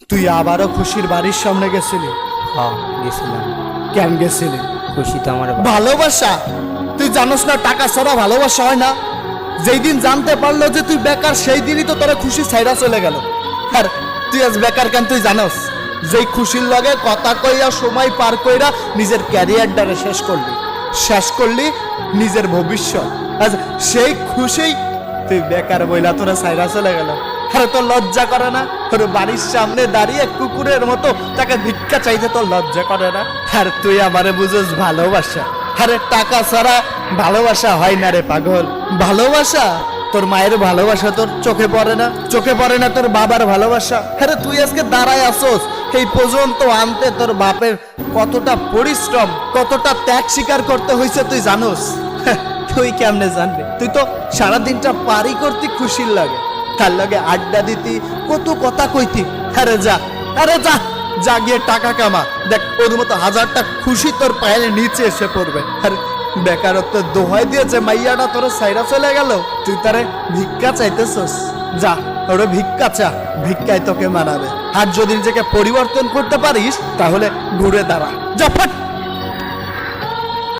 তুই আবারও খুশির বাড়ির সামনে গেছিলি? হ্যাঁ গেছিলাম। কেন গেছিলি? খুশি তো আমার ভালোবাসা? তুই জানোস না টাকা ছাড়া ভালোবাসা হয় না? যেই দিন জানতে পারলো যে তুই বেকার সেই দিনই তো তোরা খুশি ছাইরা চলে গেল। আর তুই আজ বেকার কেন তুই জানোস? যেই খুশির লগে কথা কইয়া সময় পার কইরা নিজের ক্যারিয়ারটারে শেষ করলি নিজের ভবিষ্যৎ। আজ সেই খুশি তুই বেকার বইলা তোরা ছাইরা চলে গেল। আরে তোর লজ্জা করে না? তোর বাড়ির সামনে দাঁড়িয়ে কুকুরের মতো তাকে ভিক্ষা চাইতে তোর লজ্জা করে না? আর তুই আমারে বুঝোস ভালোবাসা? আরে টাকা ছাড়া ভালোবাসা হয় না রে পাগল। ভালোবাসা তোর মায়ের ভালোবাসা তোর চোখে পড়ে না? চোখে পড়ে না তোর বাবার ভালোবাসা? আরে তুই আজকে দাঁড়ায় আসোস, এই পর্যন্ত আনতে তোর বাপের কতটা পরিশ্রম, কতটা ত্যাগ স্বীকার করতে হয়েছে তুই জানোস? তুই কেমনে জানবি? তুই তো সারাদিনটা পারি করতি খুশির লাগে, তার লাগে আড্ডা দিতি, কত কথা কইতি। আরে যা, আরে যা, যা গিয়ে টাকা কামা। দেখ ওর মতো হাজারটা খুশি তোর পায়ের নিচে এসে পড়বে। আর বেকারত্ব দোহাই দিয়েছে মাইয়াটা তোর সাইরা চলে গেল, তুই তারে ভিক্ষা চাইতেছস? যা ওরে ভিক্ষা চা, ভিক্ষায় তোকে মানাবে। আর যদি নিজেকে পরিবর্তন করতে পারিস তাহলে ঘুরে দাঁড়া, যা ফট।